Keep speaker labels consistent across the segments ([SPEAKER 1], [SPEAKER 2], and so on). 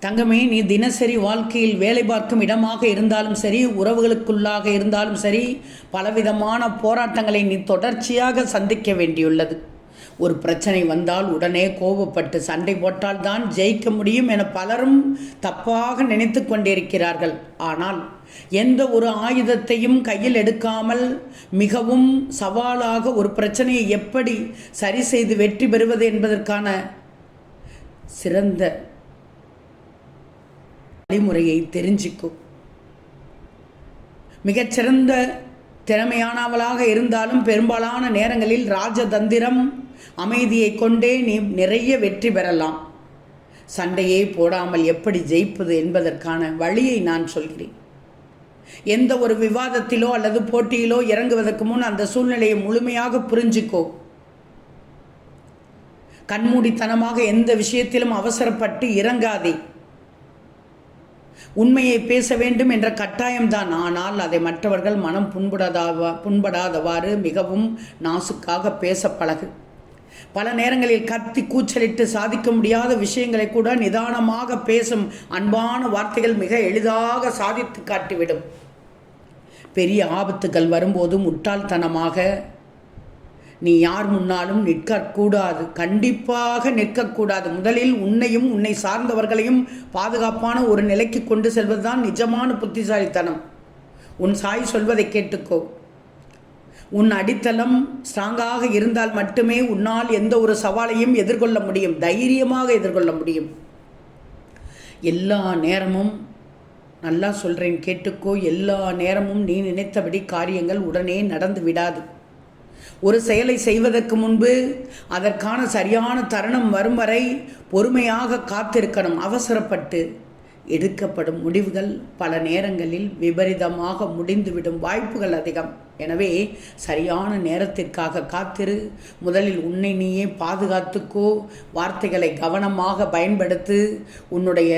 [SPEAKER 1] தங்கமே, நீ தினசரி வாழ்க்கையில் வேலை பார்க்கும் இடமாக இருந்தாலும் சரி, உறவுகளுக்குள்ளாக இருந்தாலும் சரி, பலவிதமான போராட்டங்களை நீ தொடர்ச்சியாக சந்திக்க வேண்டியுள்ளது. ஒரு பிரச்சனை வந்தால் உடனே கோபப்பட்டு சண்டை போட்டால் தான் ஜெயிக்க முடியும் என பலரும் தப்பாக நினைத்து கொண்டிருக்கிறார்கள். ஆனால் எந்த ஒரு ஆயுதத்தையும் கையில் எடுக்காமல் மிகவும் சவாலாக ஒரு பிரச்சனையை எப்படி சரி செய்து வெற்றி பெறுவது என்பதற்கான சிறந்த வழிமுறையை தெரிஞ்சிக்கும். மிகச்சிறந்த திறமையானவளாக இருந்தாலும் பெரும்பாலான நேரங்களில் ராஜதந்திரம் அமைதியை கொண்டே நீ நிறைய வெற்றி பெறலாம். சண்டையே போடாமல் எப்படி ஜெயிப்பது என்பதற்கான வழியை நான் சொல்கிறேன். எந்த ஒரு விவாதத்திலோ அல்லது போட்டியிலோ இறங்குவதற்கு முன் அந்த சூழ்நிலையை முழுமையாக புரிஞ்சுக்கோ. கண்மூடித்தனமாக எந்த விஷயத்திலும் அவசரப்பட்டு இறங்காதே. உண்மையை பேச வேண்டும் என்ற கட்டாயம்தான், ஆனால் அதை மற்றவர்கள் மனம் புண்படாதவாறு மிகவும் நாசுக்காக பேச பழகு. பல நேரங்களில் கத்தி கூச்சலிட்டு சாதிக்க முடியாத விஷயங்களை கூட நிதானமாக பேசும் அன்பான வார்த்தைகள் மிக எளிதாக சாதித்து காட்டிவிடும். பெரிய ஆபத்துகள் வரும்போது முட்டாள்தனமாக நீ யார் முன்னாலும் நிற்கக்கூடாது, கண்டிப்பாக நிற்கக்கூடாது. முதலில் உன்னையும் உன்னை சார்ந்தவர்களையும் பாதுகாப்பான ஒரு நிலைக்கு கொண்டு செல்வதுதான் நிஜமான புத்திசாலித்தனம். உன் சாய் சொல்வதை கேட்டுக்கோ. உன் அடித்தளம் ஸ்ட்ராங்காக இருந்தால் மட்டுமே உன்னால் எந்த ஒரு சவாலையும் எதிர்கொள்ள முடியும், தைரியமாக எதிர்கொள்ள முடியும். எல்லா நேரமும், நல்லா சொல்கிறேன் கேட்டுக்கோ, எல்லா நேரமும் நீ நினைத்தபடி காரியங்கள் உடனே நடந்து விடாது. ஒரு செயலை செய்வதற்கு முன்பு அதற்கான சரியான தருணம் வரும் வரை பொறுமையாக காத்திருக்கணும். அவசரப்பட்டு எடுக்கப்படும் முடிவுகள் பல நேரங்களில் விபரீதமாக முடிந்துவிடும் வாய்ப்புகள் அதிகம். எனவே சரியான நேரத்திற்காக காத்திரு. முதலில் உன்னை நீயே பாதுகாத்துக்கோ. வார்த்தைகளை கவனமாக பயன்படுத்து. உன்னுடைய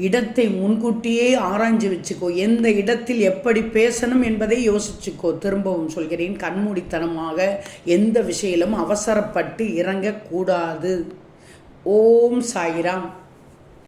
[SPEAKER 1] இடத்தை முன்கூட்டியே ஆராய்ஞ்சு வச்சுக்கோ. எந்த இடத்தில் எப்படி பேசணும் என்பதை யோசிச்சுக்கோ. திரும்பவும் சொல்கிறேன், கண்மூடித்தனமாக எந்த விஷயத்திலும் அவசரப்பட்டு இறங்கக்கூடாது. ஓம் சாய்ராம்.